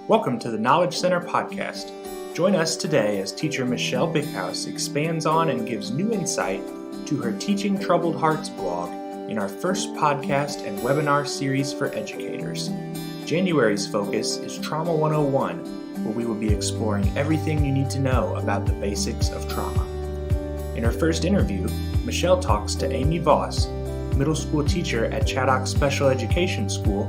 Welcome to the Knowledge Center podcast. Join us today as teacher Michelle Bickhaus expands on and gives new insight to her Teaching Troubled Hearts blog in our first podcast and webinar series for educators. January's focus is Trauma 101, where we will be exploring everything you need to know about the basics of trauma. In her first interview, Michelle talks to Amy Voss, middle school teacher at Chaddock Special Education School,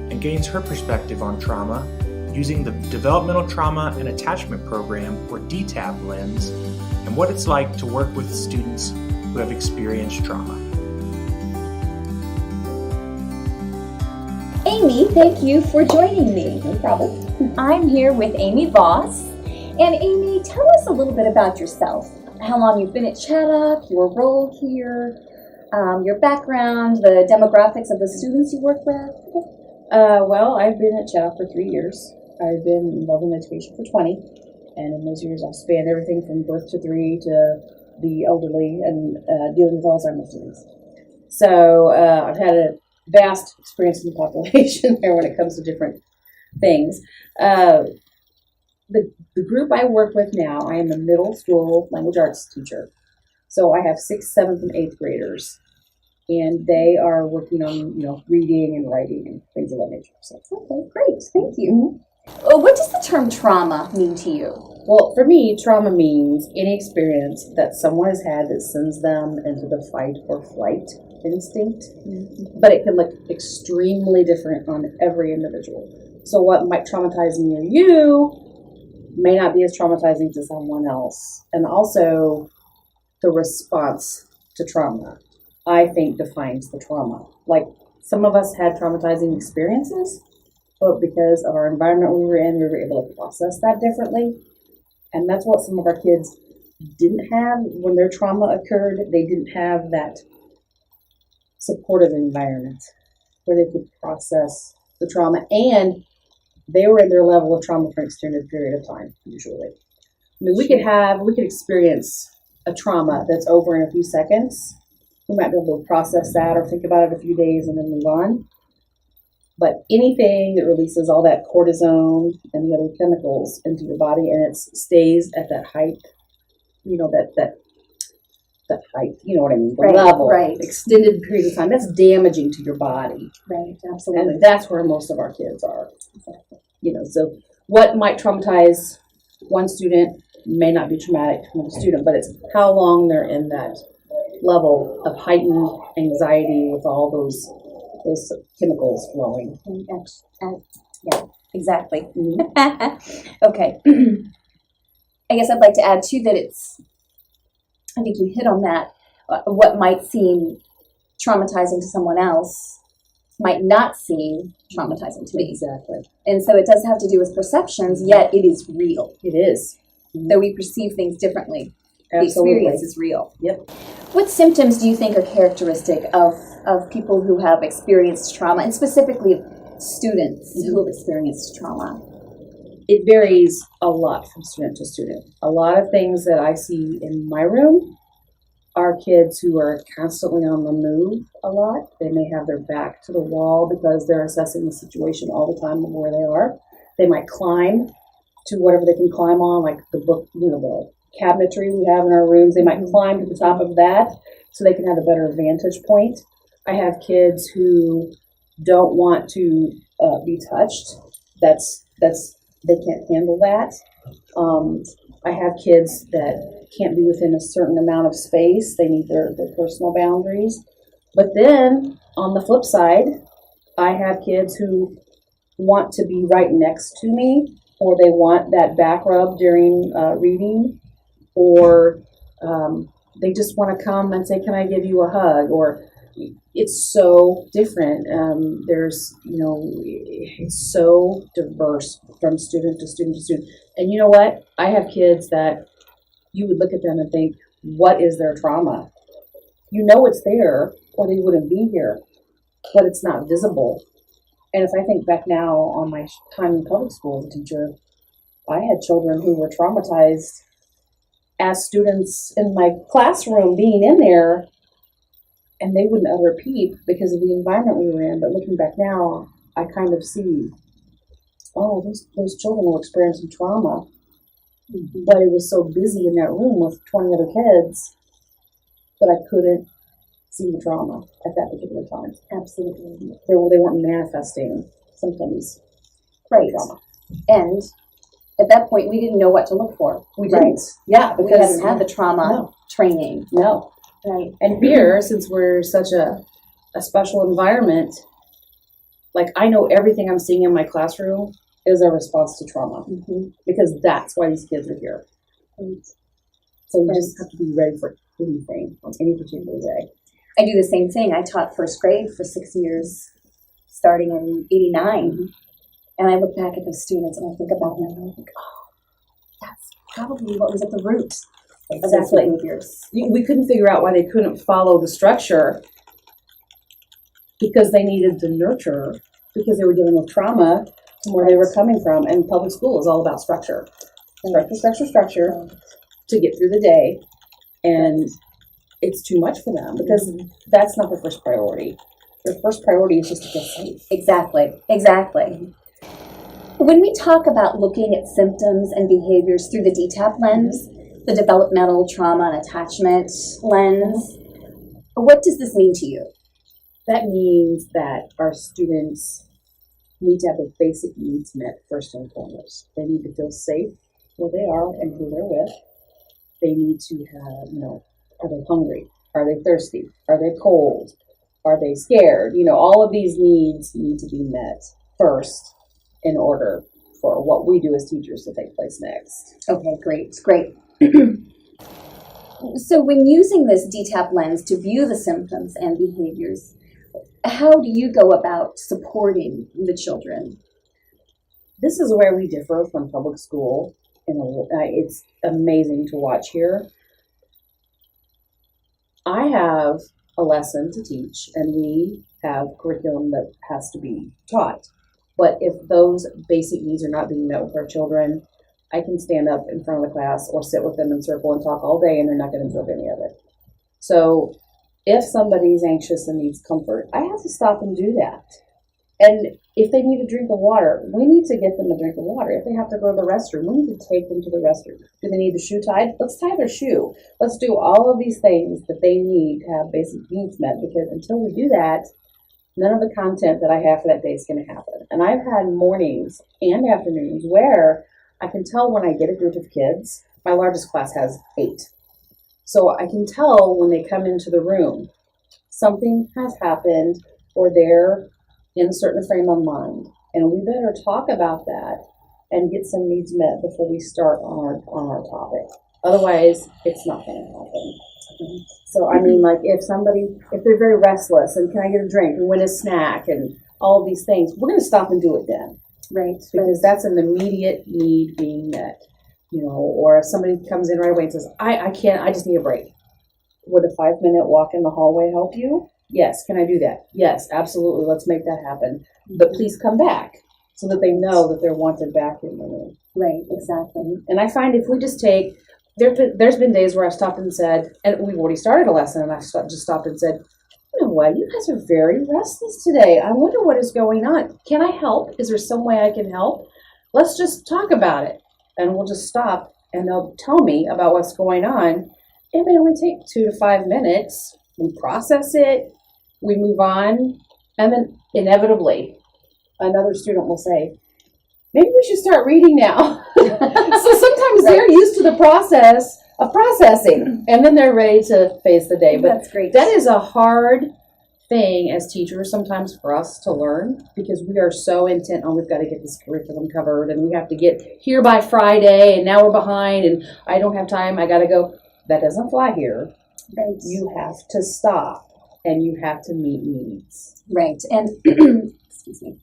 and gains her perspective on trauma using the Developmental Trauma and Attachment Program, or DTAP lens, and what it's like to work with students who have experienced trauma. Amy, thank you for joining me. No problem. I'm here with Amy Voss. And Amy, tell us a little bit about yourself. How long you've been at Chaddock, your role here, your background, the demographics of the students you work with. Well, I've been at Chaddock for 3 years. I've been involved in education for 20, and in those years I've spanned everything from birth to 3 to the elderly and dealing with Alzheimer's disease. So I've had a vast experience in the population there when it comes to different things. The group I work with now, I am a middle school language arts teacher. So I have 6th, 7th, and 8th graders. And they are working on, reading and writing and things of that nature. So, Okay, great. Thank you. What does the term trauma mean to you? Well, for me, trauma means any experience that someone has had that sends them into the fight or flight instinct. Mm-hmm. But it can look extremely different on every individual. So what might traumatize me or you may not be as traumatizing to someone else. And also, the response to trauma, I think, defines the trauma. Like, some of us had traumatizing experiences, but because of our environment we were in, we were able to process that differently. And that's what some of our kids didn't have when their trauma occurred. They didn't have that supportive environment where they could process the trauma, and they were in their level of trauma for an extended period of time, usually. I mean, we could experience a trauma that's over in a few seconds. We might be able to process that or think about it a few days and then move on. But anything that releases all that cortisone and the other chemicals into your body and it stays at that height, that height, you know what I mean, the level, right. Extended periods of time, that's damaging to your body. Right, absolutely. And that's where most of our kids are. So what might traumatize one student may not be traumatic to another student, but it's how long they're in that level of heightened anxiety with all those chemicals flowing. Yeah, exactly. Mm-hmm. Okay. I guess I'd like to add too that I think you hit on that. What might seem traumatizing to someone else might not seem traumatizing to me. Exactly. And so it does have to do with perceptions, yet it is real. It is. Though we perceive things differently. Absolutely. The experience is real. Yep. What symptoms do you think are characteristic of people who have experienced trauma, and specifically students who have experienced trauma? It varies a lot from student to student. A lot of things that I see in my room are kids who are constantly on the move a lot. They may have their back to the wall because they're assessing the situation all the time of where they are. They might climb to whatever they can climb on, like the book, the cabinetry we have in our rooms. They might climb to the top of that so they can have a better vantage point. I have kids who don't want to be touched. They can't handle that. I have kids that can't be within a certain amount of space. They need their personal boundaries. But then on the flip side, I have kids who want to be right next to me, or they want that back rub during reading, or they just want to come and say, "Can I give you a hug?" Or it's so different. It's so diverse from student to student to student. And you know what? I have kids that you would look at them and think, what is their trauma? It's there, or they wouldn't be here, but it's not visible. And if I think back now on my time in public school as a teacher, I had children who were traumatized as students in my classroom being in there, and they wouldn't utter a peep because of the environment we were in. But looking back now, I kind of see oh, those children were experiencing trauma. But I was so busy in that room with 20 other kids that I couldn't see the trauma at that particular time. Absolutely. They weren't manifesting symptoms. Right. Trauma. And at that point, we didn't know what to look for. We didn't. Yeah, We because hadn't had the trauma training. No. Right. And here, since we're such a special environment, like I know everything I'm seeing in my classroom is a response to trauma, because that's why these kids are here. Right. So you just have to be ready for anything on any particular day. I do the same thing. I taught first grade for 6 years, starting in '89. And I look back at those students and I think about them and I think, oh, that's probably what was at the root of those behaviors. We couldn't figure out why they couldn't follow the structure, because they needed the nurture, because they were dealing with trauma from where they were coming from. And public school is all about structure. Structure to get through the day. And it's too much for them because that's not their first priority. Their first priority is just to feel safe. Exactly. When we talk about looking at symptoms and behaviors through the DTAP lens, the developmental trauma and attachment lens, what does this mean to you? That means that our students need to have their basic needs met first and foremost. They need to feel safe where they are and who they're with. They need to have, are they hungry? Are they thirsty? Are they cold? Are they scared? All of these needs need to be met first in order for what we do as teachers to take place next. Okay, great. So when using this DTAP lens to view the symptoms and behaviors, how do you go about supporting the children? This is where we differ from public school. It's amazing to watch here. I have a lesson to teach, and we have curriculum that has to be taught. But if those basic needs are not being met with our children, I can stand up in front of the class or sit with them in circle and talk all day, and they're not going to absorb any of it. So if somebody's anxious and needs comfort, I have to stop and do that. And if they need a drink of water, we need to get them a drink of water. If they have to go to the restroom, we need to take them to the restroom. Do they need the shoe tied? Let's tie their shoe. Let's do all of these things that they need to have basic needs met, because until we do that, none of the content that I have for that day is going to happen. And I've had mornings and afternoons where I can tell when I get a group of kids. My largest class has 8. So I can tell when they come into the room, something has happened or they're in a certain frame of mind. And we better talk about that and get some needs met before we start on our topic. Otherwise, it's not going to happen. So, if they're very restless and can I get a drink and when a snack and all these things, we're going to stop and do it then. Right. Because that's an immediate need being met. Or if somebody comes in right away and says, I can't, I just need a break. Would a 5-minute walk in the hallway help you? Yes. Can I do that? Yes, absolutely. Let's make that happen. But please come back so that they know that they're wanted back in the room. Right, exactly. And I find if we just take, there's been days where I've stopped and said, and we've already started a lesson, and I've just stopped and said, you know what, you guys are very restless today. I wonder what is going on. Can I help? Is there some way I can help? Let's just talk about it. And we'll just stop, and they'll tell me about what's going on. It may only take 2 to 5 minutes. We process it, we move on, and then inevitably, another student will say, maybe we should start reading now. So sometimes they're used to the process of processing, and then they're ready to face the day. But that's great. That is a hard thing as teachers sometimes for us to learn, because we are so intent on we've got to get this curriculum covered, and we have to get here by Friday, and now we're behind, and I don't have time, I got to go. That doesn't fly here. Right. You have to stop, and you have to meet needs. Right. And excuse me.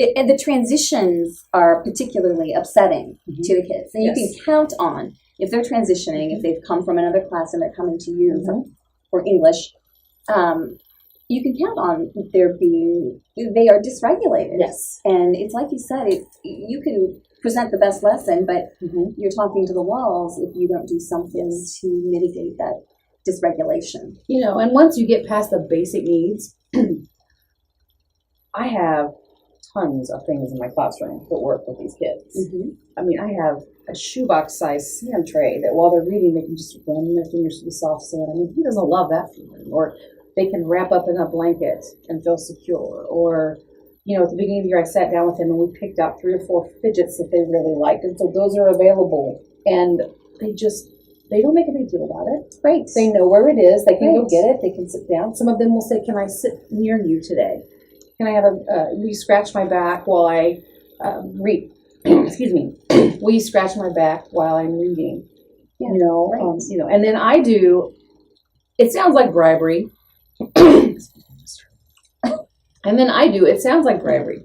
And the transitions are particularly upsetting to the kids. And you can count on, if they're transitioning, if they've come from another class and they're coming to you for English, you can count on they are dysregulated. Yes. And it's like you said, you can present the best lesson, but you're talking to the walls if you don't do something to mitigate that dysregulation. And once you get past the basic needs, I have tons of things in my classroom that work with these kids. Mm-hmm. I mean, I have a shoebox-sized sand tray that while they're reading, they can just run their fingers through the soft sand. I mean, who doesn't love that feeling? Or they can wrap up in a blanket and feel secure. Or, you know, at the beginning of the year, I sat down with them and we picked out 3 or 4 fidgets that they really liked. And so those are available. And they don't make a big deal about it. Right. They know where it is. They can Right. go get it. They can sit down. Some of them will say, "Can I sit near you today? Can I have will you scratch my back while I read?" Excuse me. Will you scratch my back while I'm reading? Yeah, You know, right. and then I do. It sounds like bribery. And then I do. It sounds like bribery,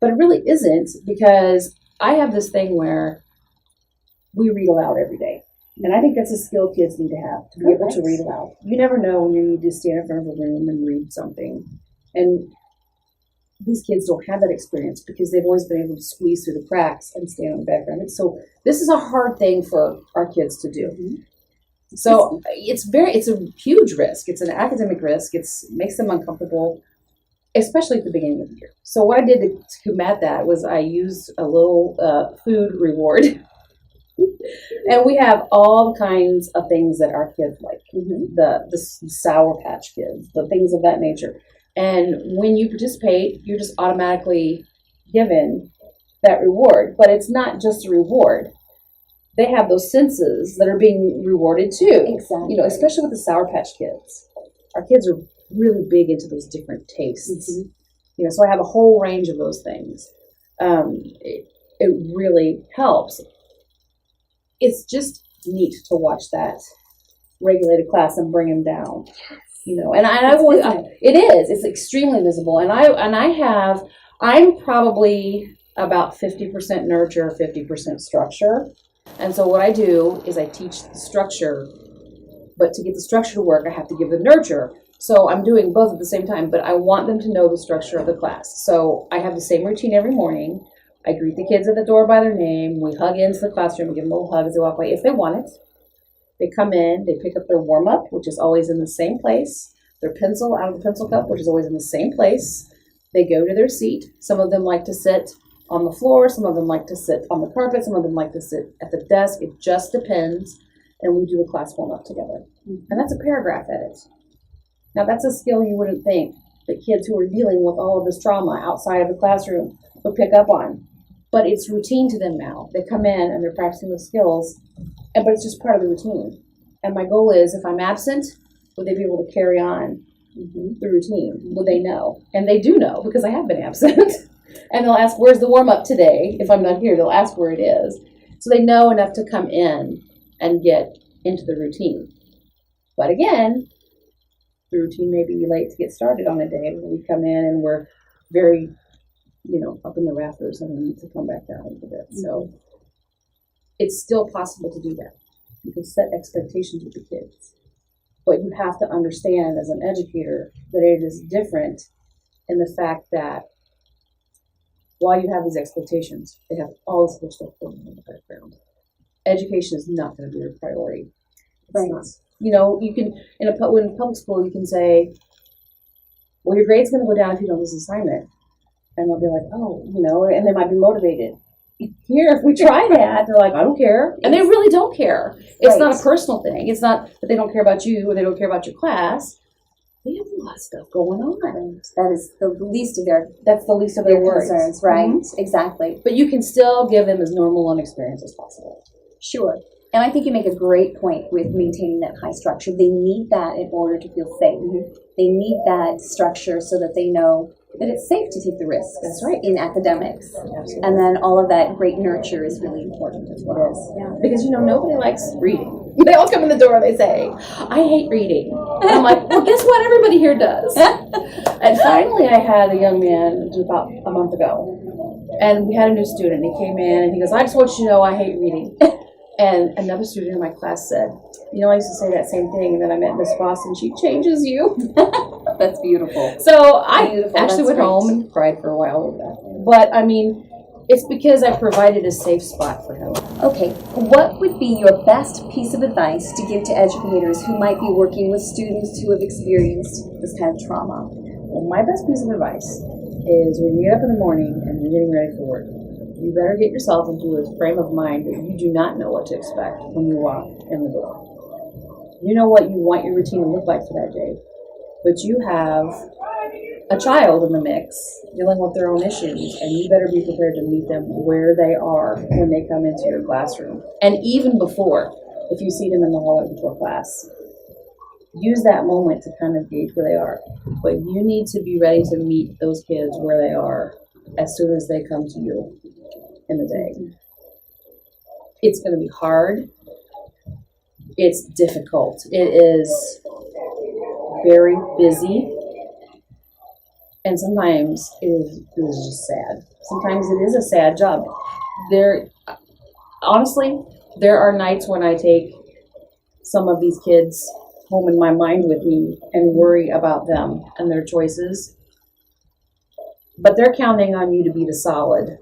but it really isn't, because I have this thing where we read aloud every day. And I think that's a skill kids need to have, to be able to read aloud. You never know when you need to stand in front of a room and read something. And these kids don't have that experience because they've always been able to squeeze through the cracks and stand in the background. And so this is a hard thing for our kids to do. Mm-hmm. So it's a huge risk. It's an academic risk. It makes them uncomfortable, especially at the beginning of the year. So what I did to combat that was I used a little food reward. And we have all kinds of things that our kids like. Mm-hmm. The Sour Patch Kids, the things of that nature. And when you participate, you're just automatically given that reward. But it's not just a reward. They have those senses that are being rewarded too. Exactly. You know, especially with the Sour Patch Kids. Our kids are really big into those different tastes. Mm-hmm. You know, so I have a whole range of those things. It really helps. It's just neat to watch that regulated class and bring them down. You know, and it is. It's extremely visible. And I'm probably about 50% nurture, 50% structure. And so what I do is I teach the structure, but to get the structure to work, I have to give the nurture. So I'm doing both at the same time, but I want them to know the structure of the class. So I have the same routine every morning. I greet the kids at the door by their name. We hug into the classroom and give them a little hug as they walk away, if they want it. They come in, they pick up their warm-up, which is always in the same place. Their pencil out of the pencil cup, which is always in the same place. They go to their seat. Some of them like to sit on the floor. Some of them like to sit on the carpet. Some of them like to sit at the desk. It just depends. And we do a class warm-up together. And that's a paragraph edit. Now, that's a skill you wouldn't think that kids who are dealing with all of this trauma outside of the classroom would pick up on. But it's routine to them now. They come in and they're practicing the skills, but it's just part of the routine. And my goal is, if I'm absent, would they be able to carry on the routine? Would they know? And they do know, because I have been absent. And they'll ask, "Where's the warm-up today?" If I'm not here, they'll ask where it is. So they know enough to come in and get into the routine. But again, the routine may be late to get started on a day when we come in and we're very, up in the rafters and we need to come back down a little bit. So it's still possible to do that. You can set expectations with the kids. But you have to understand as an educator that it is different in the fact that while you have these expectations, they have all this other stuff going on in the background. Education is not going to be your priority. It's not. You can, in public school, you can say, well, your grade's going to go down if you don't do this assignment. And they'll be like, oh, and they might be motivated. Here, if we try that, they're like, I don't care. And they really don't care. It's not a personal thing. It's not that they don't care about you or they don't care about your class. They have a lot of stuff going on. That is the least of their worries. Concerns, right? Mm-hmm. Exactly. But you can still give them as normal an experience as possible. Sure. And I think you make a great point with maintaining that high structure. They need that in order to feel safe. Mm-hmm. They need that structure so that they know that it's safe to take the risks. That's right. In academics. Absolutely. And then all of that great nurture is really important as well. Yeah. Because, nobody likes reading. They all come in the door and they say, I hate reading. And I'm like, well, guess what? Everybody here does. And finally, I had a young man about a month ago. And we had a new student. He came in and he goes, I just want you to know I hate reading. And another student in my class said, I used to say that same thing, and then I met Miss Voss, and she changes you. That's beautiful. So I actually went home and cried for a while over that. But, it's because I provided a safe spot for him. Okay, what would be your best piece of advice to give to educators who might be working with students who have experienced this kind of trauma? Well, my best piece of advice is when you get up in the morning and you're getting ready for work, you better get yourself into a frame of mind that you do not know what to expect when you walk in the door. You know what you want your routine to look like for that day, but you have a child in the mix dealing with their own issues, and you better be prepared to meet them where they are when they come into your classroom. And even before, if you see them in the hallway before class, use that moment to kind of gauge where they are. But you need to be ready to meet those kids where they are as soon as they come to you in the day. It's going to be hard. It's difficult. It is very busy. And sometimes it is just sad. Sometimes it is a sad job. Honestly, there are nights when I take some of these kids home in my mind with me and worry about them and their choices. But they're counting on you to be the solid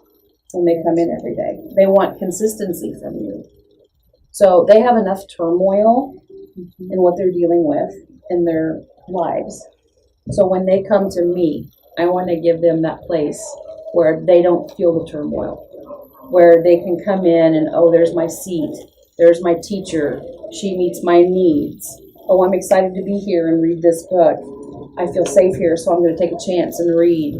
when they come in every day. They want consistency from you. So they have enough turmoil in what they're dealing with in their lives. So when they come to me, I want to give them that place where they don't feel the turmoil, where they can come in and, oh, there's my seat, there's my teacher, she meets my needs. Oh, I'm excited to be here and read this book. I feel safe here, so I'm going to take a chance and read.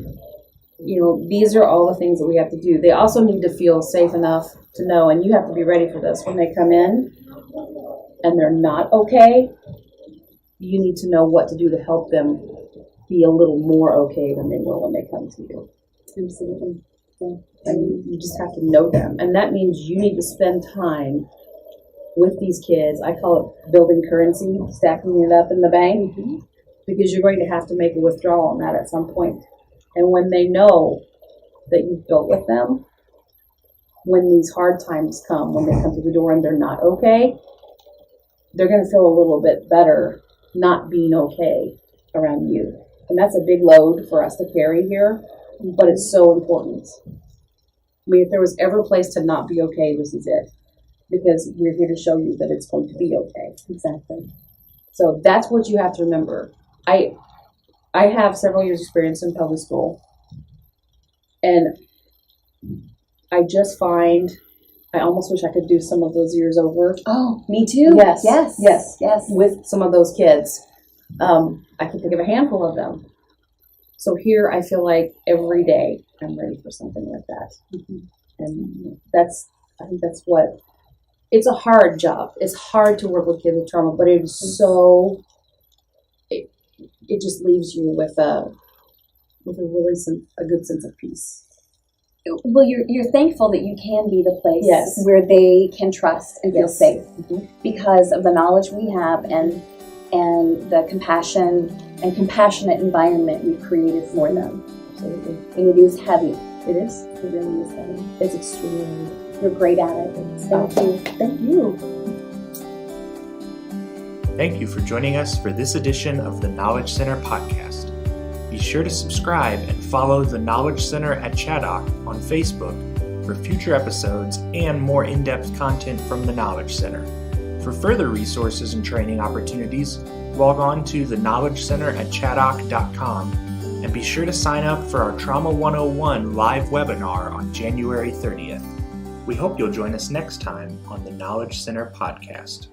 You know, these are all the things that we have to do. They also need to feel safe enough to know, and you have to be ready for this. When they come in and they're not okay, you need to know what to do to help them be a little more okay than they will when they come to you. Absolutely. Yeah. And you just have to know them. And that means you need to spend time with these kids. I call it building currency, stacking it up in the bank, because you're going to have to make a withdrawal on that at some point. And when they know that you've built with them, when these hard times come, when they come to the door and they're not okay, they're going to feel a little bit better not being okay around you. And that's a big load for us to carry here, but it's so important. I mean, if there was ever a place to not be okay, this is it. Because we're here to show you that it's going to be okay. Exactly. So that's what you have to remember. I have several years experience in public school, and I just find I almost wish I could do some of those years over. Oh, me too. Yes. Yes. Yes. Yes. With some of those kids. I can think of a handful of them. So here I feel like every day I'm ready for something like that. And I think that's what, it's a hard job. It's hard to work with kids with trauma, but it is so, it just leaves you with a really a good sense of peace. Well, you're thankful that you can be the place Yes. where they can trust and feel Yes. safe because of the knowledge we have and the compassion and compassionate environment we've created for them. Absolutely. And it is heavy. It is. It really is heavy. It's extremely. You're great at it. Thank you. Thank you. Thank you for joining us for this edition of the Knowledge Center podcast. Be sure to subscribe and follow the Knowledge Center at Chaddock on Facebook for future episodes and more in-depth content from the Knowledge Center. For further resources and training opportunities, log on to the Knowledge Center at Chaddock.com and be sure to sign up for our Trauma 101 live webinar on January 30th. We hope you'll join us next time on the Knowledge Center podcast.